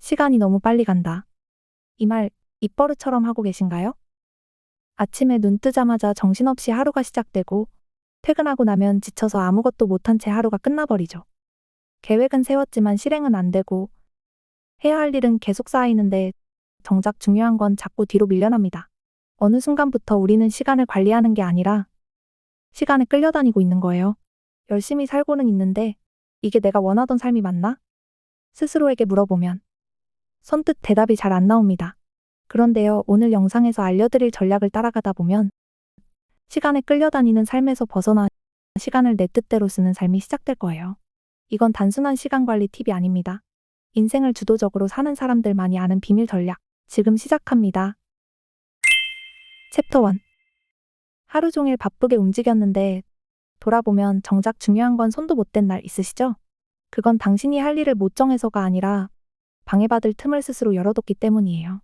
시간이 너무 빨리 간다. 이 말 입버릇처럼 하고 계신가요? 아침에 눈 뜨자마자 정신없이 하루가 시작되고 퇴근하고 나면 지쳐서 아무것도 못한 채 하루가 끝나버리죠. 계획은 세웠지만 실행은 안 되고 해야 할 일은 계속 쌓이는데 정작 중요한 건 자꾸 뒤로 밀려납니다. 어느 순간부터 우리는 시간을 관리하는 게 아니라 시간에 끌려다니고 있는 거예요. 열심히 살고는 있는데 이게 내가 원하던 삶이 맞나? 스스로에게 물어보면 선뜻 대답이 잘 안 나옵니다. 그런데요, 오늘 영상에서 알려드릴 전략을 따라가다 보면 시간에 끌려다니는 삶에서 벗어나 시간을 내 뜻대로 쓰는 삶이 시작될 거예요. 이건 단순한 시간 관리 팁이 아닙니다. 인생을 주도적으로 사는 사람들만이 아는 비밀 전략. 지금 시작합니다. 챕터 1. 하루 종일 바쁘게 움직였는데 돌아보면 정작 중요한 건 손도 못 댄 날 있으시죠? 그건 당신이 할 일을 못 정해서가 아니라 방해받을 틈을 스스로 열어뒀기 때문이에요.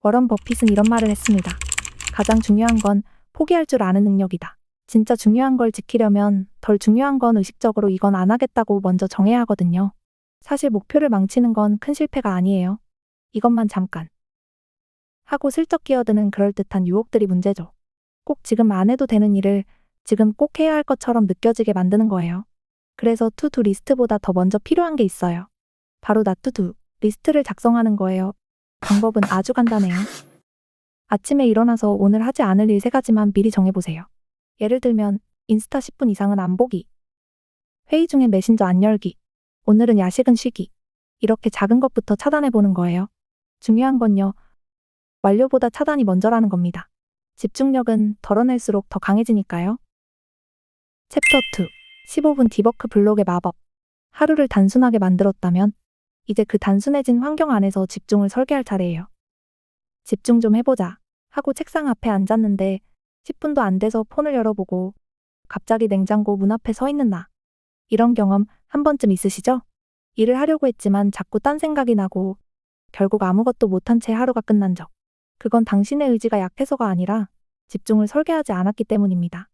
워런 버핏은 이런 말을 했습니다. 가장 중요한 건 포기할 줄 아는 능력이다. 진짜 중요한 걸 지키려면 덜 중요한 건 의식적으로 이건 안 하겠다고 먼저 정해야 하거든요. 사실 목표를 망치는 건 큰 실패가 아니에요. 이것만 잠깐 하고 슬쩍 끼어드는 그럴듯한 유혹들이 문제죠. 꼭 지금 안 해도 되는 일을 지금 꼭 해야 할 것처럼 느껴지게 만드는 거예요. 그래서 투두 리스트보다 더 먼저 필요한 게 있어요. 바로 나투두 리스트를 작성하는 거예요. 방법은 아주 간단해요. 아침에 일어나서 오늘 하지 않을 일 3가지만 미리 정해보세요. 예를 들면 인스타 10분 이상은 안 보기, 회의 중에 메신저 안 열기, 오늘은 야식은 쉬기. 이렇게 작은 것부터 차단해보는 거예요. 중요한 건요, 완료보다 차단이 먼저라는 겁니다. 집중력은 덜어낼수록 더 강해지니까요. 챕터 2. 15분 디버크 블록의 마법. 하루를 단순하게 만들었다면 이제 그 단순해진 환경 안에서 집중을 설계할 차례예요. 집중 좀 해보자 하고 책상 앞에 앉았는데 10분도 안 돼서 폰을 열어보고 갑자기 냉장고 문 앞에 서 있는 나. 이런 경험 한 번쯤 있으시죠? 일을 하려고 했지만 자꾸 딴 생각이 나고 결국 아무것도 못한 채 하루가 끝난 적. 그건 당신의 의지가 약해서가 아니라 집중을 설계하지 않았기 때문입니다.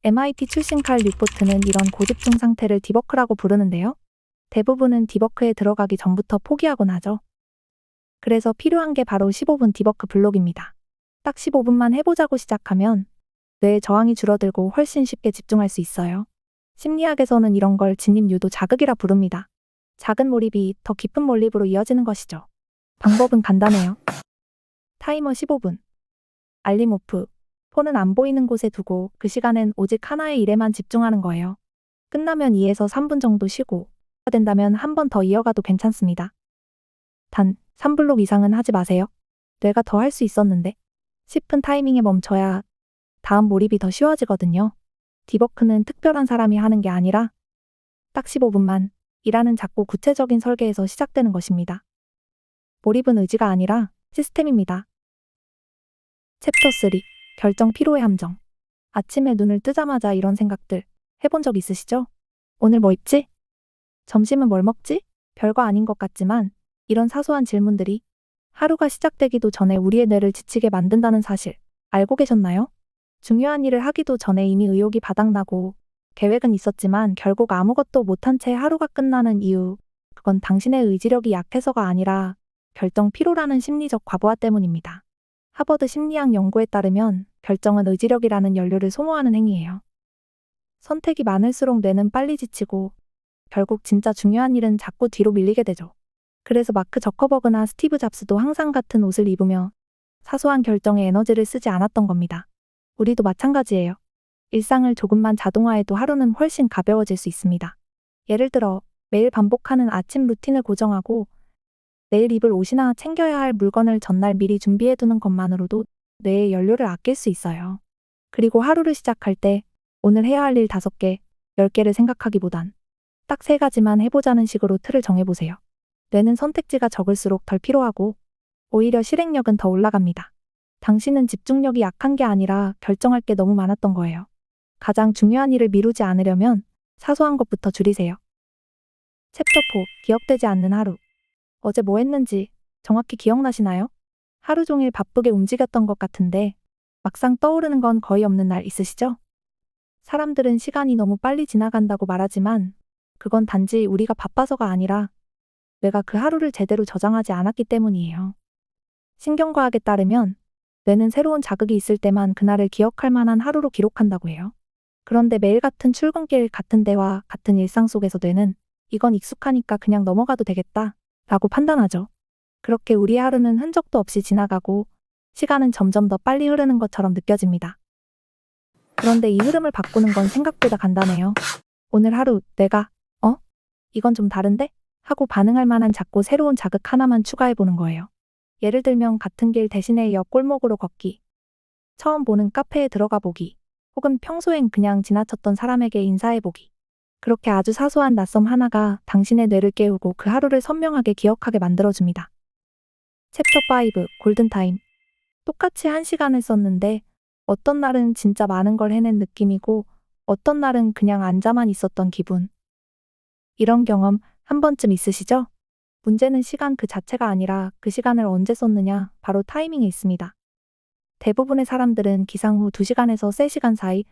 MIT 출신 칼 뉴포트는 이런 고집중 상태를 디버크라고 부르는데요. 대부분은 디버크에 들어가기 전부터 포기하곤 하죠. 그래서 필요한 게 바로 15분 디버크 블록입니다. 딱 15분만 해보자고 시작하면 뇌의 저항이 줄어들고 훨씬 쉽게 집중할 수 있어요. 심리학에서는 이런 걸 진입 유도 자극이라 부릅니다. 작은 몰입이 더 깊은 몰입으로 이어지는 것이죠. 방법은 간단해요. 타이머 15분. 알림 오프. 폰은 안 보이는 곳에 두고 그 시간엔 오직 하나의 일에만 집중하는 거예요. 끝나면 2에서 3분 정도 쉬고 된다면 한 번 더 이어가도 괜찮습니다. 단 3블록 이상은 하지 마세요. 뇌가 더 할 수 있었는데 10분 타이밍에 멈춰야 다음 몰입이 더 쉬워지거든요. 디버크는 특별한 사람이 하는 게 아니라 딱 15분만 일하는 작고 구체적인 설계에서 시작되는 것입니다. 몰입은 의지가 아니라 시스템입니다. 챕터 3. 결정 피로의 함정. 아침에 눈을 뜨자마자 이런 생각들 해본 적 있으시죠? 오늘 뭐 입지? 점심은 뭘 먹지? 별거 아닌 것 같지만 이런 사소한 질문들이 하루가 시작되기도 전에 우리의 뇌를 지치게 만든다는 사실 알고 계셨나요? 중요한 일을 하기도 전에 이미 의욕이 바닥나고 계획은 있었지만 결국 아무것도 못한 채 하루가 끝나는 이유, 그건 당신의 의지력이 약해서가 아니라 결정 피로라는 심리적 과부하 때문입니다. 하버드 심리학 연구에 따르면 결정은 의지력이라는 연료를 소모하는 행위예요. 선택이 많을수록 뇌는 빨리 지치고 결국 진짜 중요한 일은 자꾸 뒤로 밀리게 되죠. 그래서 마크 저커버그나 스티브 잡스도 항상 같은 옷을 입으며 사소한 결정에 에너지를 쓰지 않았던 겁니다. 우리도 마찬가지예요. 일상을 조금만 자동화해도 하루는 훨씬 가벼워질 수 있습니다. 예를 들어 매일 반복하는 아침 루틴을 고정하고 내일 입을 옷이나 챙겨야 할 물건을 전날 미리 준비해두는 것만으로도 뇌의 연료를 아낄 수 있어요. 그리고 하루를 시작할 때 오늘 해야 할 일 5개, 10개를 생각하기보단 딱 3가지만 해보자는 식으로 틀을 정해보세요. 뇌는 선택지가 적을수록 덜 피로하고 오히려 실행력은 더 올라갑니다. 당신은 집중력이 약한 게 아니라 결정할 게 너무 많았던 거예요. 가장 중요한 일을 미루지 않으려면 사소한 것부터 줄이세요. 챕터 4. 기억되지 않는 하루. 어제 뭐 했는지 정확히 기억나시나요? 하루 종일 바쁘게 움직였던 것 같은데 막상 떠오르는 건 거의 없는 날 있으시죠? 사람들은 시간이 너무 빨리 지나간다고 말하지만 그건 단지 우리가 바빠서가 아니라 뇌가 그 하루를 제대로 저장하지 않았기 때문이에요. 신경과학에 따르면 뇌는 새로운 자극이 있을 때만 그날을 기억할 만한 하루로 기록한다고 해요. 그런데 매일 같은 출근길, 같은 대화, 같은 일상 속에서 뇌는 이건 익숙하니까 그냥 넘어가도 되겠다 라고 판단하죠. 그렇게 우리의 하루는 흔적도 없이 지나가고 시간은 점점 더 빨리 흐르는 것처럼 느껴집니다. 그런데 이 흐름을 바꾸는 건 생각보다 간단해요. 오늘 하루 내가 이건 좀 다른데? 하고 반응할 만한 작고 새로운 자극 하나만 추가해보는 거예요. 예를 들면 같은 길 대신에 옆 골목으로 걷기, 처음 보는 카페에 들어가 보기, 혹은 평소엔 그냥 지나쳤던 사람에게 인사해보기. 그렇게 아주 사소한 낯섦 하나가 당신의 뇌를 깨우고 그 하루를 선명하게 기억하게 만들어줍니다. 챕터 5 골든타임. 똑같이 1시간을 썼는데 어떤 날은 진짜 많은 걸 해낸 느낌이고 어떤 날은 그냥 앉아만 있었던 기분. 이런 경험 한 번쯤 있으시죠? 문제는 시간 그 자체가 아니라 그 시간을 언제 썼느냐, 바로 타이밍에 있습니다. 대부분의 사람들은 기상 후 2시간에서 3시간 사이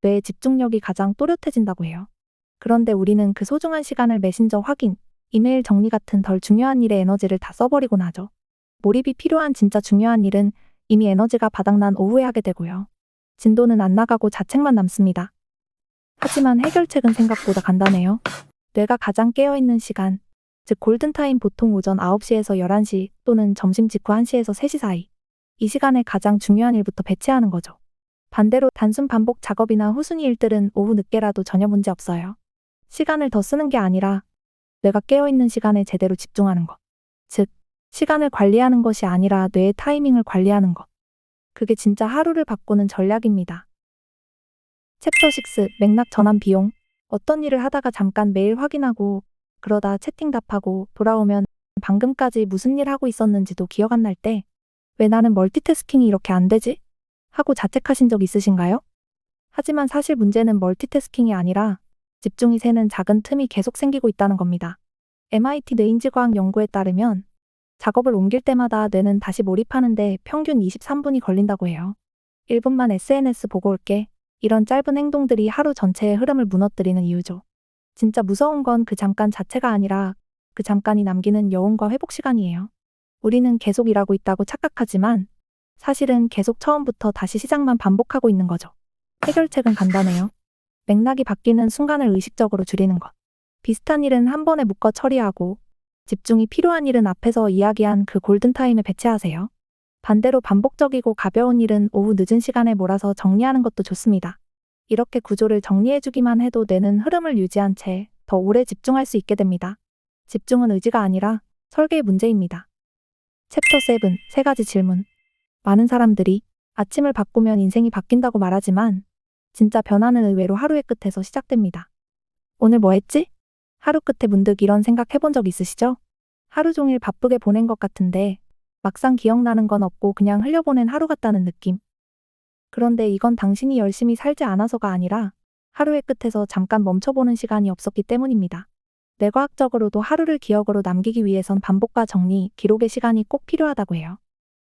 뇌의 집중력이 가장 또렷해진다고 해요. 그런데 우리는 그 소중한 시간을 메신저 확인, 이메일 정리 같은 덜 중요한 일에 에너지를 다 써버리곤 하죠. 몰입이 필요한 진짜 중요한 일은 이미 에너지가 바닥난 오후에 하게 되고요. 진도는 안 나가고 자책만 남습니다. 하지만 해결책은 생각보다 간단해요. 뇌가 가장 깨어있는 시간, 즉 골든타임 보통 오전 9시에서 11시 또는 점심 직후 1시에서 3시 사이. 이 시간에 가장 중요한 일부터 배치하는 거죠. 반대로 단순 반복 작업이나 후순위 일들은 오후 늦게라도 전혀 문제 없어요. 시간을 더 쓰는 게 아니라 뇌가 깨어있는 시간에 제대로 집중하는 것. 즉, 시간을 관리하는 것이 아니라 뇌의 타이밍을 관리하는 것. 그게 진짜 하루를 바꾸는 전략입니다. 챕터 6 맥락 전환 비용. 어떤 일을 하다가 잠깐 메일 확인하고 그러다 채팅 답하고 돌아오면 방금까지 무슨 일 하고 있었는지도 기억 안 날 때 왜 나는 멀티태스킹이 이렇게 안 되지? 하고 자책하신 적 있으신가요? 하지만 사실 문제는 멀티태스킹이 아니라 집중이 새는 작은 틈이 계속 생기고 있다는 겁니다. MIT 뇌인지과학 연구에 따르면 작업을 옮길 때마다 뇌는 다시 몰입하는데 평균 23분이 걸린다고 해요. 1분만 SNS 보고 올게. 이런 짧은 행동들이 하루 전체의 흐름을 무너뜨리는 이유죠. 진짜 무서운 건 그 잠깐 자체가 아니라 그 잠깐이 남기는 여운과 회복 시간이에요. 우리는 계속 일하고 있다고 착각하지만 사실은 계속 처음부터 다시 시작만 반복하고 있는 거죠. 해결책은 간단해요. 맥락이 바뀌는 순간을 의식적으로 줄이는 것. 비슷한 일은 한 번에 묶어 처리하고 집중이 필요한 일은 앞에서 이야기한 그 골든타임에 배치하세요. 반대로 반복적이고 가벼운 일은 오후 늦은 시간에 몰아서 정리하는 것도 좋습니다. 이렇게 구조를 정리해주기만 해도 뇌는 흐름을 유지한 채 더 오래 집중할 수 있게 됩니다. 집중은 의지가 아니라 설계의 문제입니다. 챕터 7 3가지 질문. 많은 사람들이 아침을 바꾸면 인생이 바뀐다고 말하지만 진짜 변화는 의외로 하루의 끝에서 시작됩니다. 오늘 뭐 했지? 하루 끝에 문득 이런 생각 해본 적 있으시죠? 하루 종일 바쁘게 보낸 것 같은데 막상 기억나는 건 없고 그냥 흘려보낸 하루 같다는 느낌. 그런데 이건 당신이 열심히 살지 않아서가 아니라 하루의 끝에서 잠깐 멈춰보는 시간이 없었기 때문입니다. 뇌과학적으로도 하루를 기억으로 남기기 위해선 반복과 정리, 기록의 시간이 꼭 필요하다고 해요.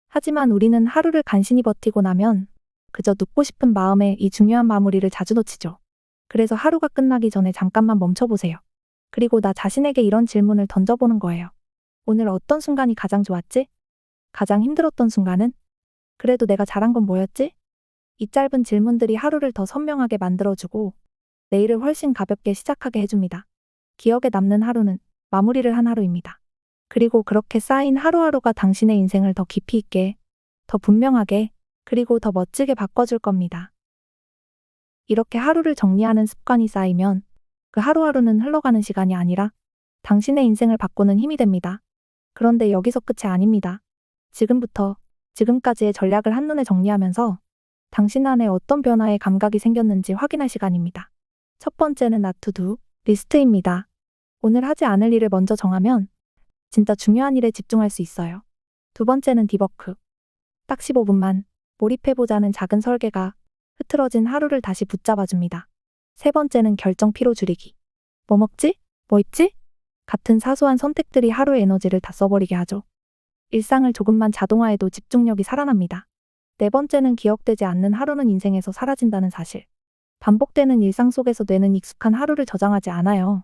하지만 우리는 하루를 간신히 버티고 나면 그저 눕고 싶은 마음에 이 중요한 마무리를 자주 놓치죠. 그래서 하루가 끝나기 전에 잠깐만 멈춰보세요. 그리고 나 자신에게 이런 질문을 던져보는 거예요. 오늘 어떤 순간이 가장 좋았지? 가장 힘들었던 순간은? 그래도 내가 잘한 건 뭐였지? 이 짧은 질문들이 하루를 더 선명하게 만들어주고 내일을 훨씬 가볍게 시작하게 해줍니다. 기억에 남는 하루는 마무리를 한 하루입니다. 그리고 그렇게 쌓인 하루하루가 당신의 인생을 더 깊이 있게, 더 분명하게, 그리고 더 멋지게 바꿔줄 겁니다. 이렇게 하루를 정리하는 습관이 쌓이면 그 하루하루는 흘러가는 시간이 아니라 당신의 인생을 바꾸는 힘이 됩니다. 그런데 여기서 끝이 아닙니다. 지금부터 지금까지의 전략을 한눈에 정리하면서 당신 안에 어떤 변화의 감각이 생겼는지 확인할 시간입니다. 첫 번째는 Not to do 리스트입니다. 오늘 하지 않을 일을 먼저 정하면 진짜 중요한 일에 집중할 수 있어요. 두 번째는 디버크. 딱 15분만 몰입해보자는 작은 설계가 흐트러진 하루를 다시 붙잡아줍니다. 세 번째는 결정 피로 줄이기. 뭐 먹지? 뭐 입지? 같은 사소한 선택들이 하루의 에너지를 다 써버리게 하죠. 일상을 조금만 자동화해도 집중력이 살아납니다. 네 번째는 기억되지 않는 하루는 인생에서 사라진다는 사실. 반복되는 일상 속에서 뇌는 익숙한 하루를 저장하지 않아요.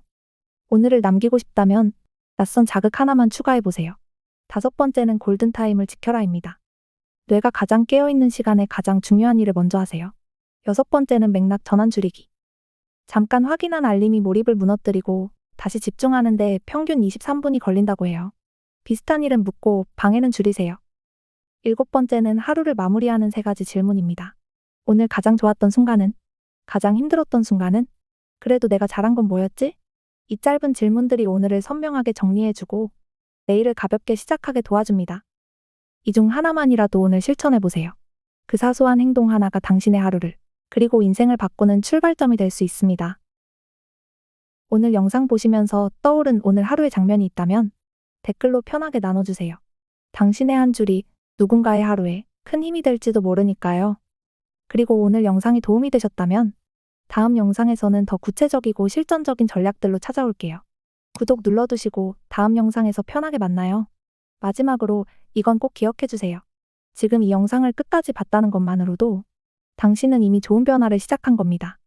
오늘을 남기고 싶다면 낯선 자극 하나만 추가해보세요. 5번째는 골든타임을 지켜라입니다. 뇌가 가장 깨어있는 시간에 가장 중요한 일을 먼저 하세요. 6번째는 맥락 전환 줄이기. 잠깐 확인한 알림이 몰입을 무너뜨리고 다시 집중하는데 평균 23분이 걸린다고 해요. 비슷한 일은 묻고 방해는 줄이세요. 7번째는 하루를 마무리하는 3가지 질문입니다. 오늘 가장 좋았던 순간은? 가장 힘들었던 순간은? 그래도 내가 잘한 건 뭐였지? 이 짧은 질문들이 오늘을 선명하게 정리해주고 내일을 가볍게 시작하게 도와줍니다. 이 중 하나만이라도 오늘 실천해보세요. 그 사소한 행동 하나가 당신의 하루를, 그리고 인생을 바꾸는 출발점이 될 수 있습니다. 오늘 영상 보시면서 떠오른 오늘 하루의 장면이 있다면 댓글로 편하게 나눠주세요. 당신의 한 줄이 누군가의 하루에 큰 힘이 될지도 모르니까요. 그리고 오늘 영상이 도움이 되셨다면 다음 영상에서는 더 구체적이고 실전적인 전략들로 찾아올게요. 구독 눌러두시고 다음 영상에서 편하게 만나요. 마지막으로 이건 꼭 기억해주세요. 지금 이 영상을 끝까지 봤다는 것만으로도 당신은 이미 좋은 변화를 시작한 겁니다.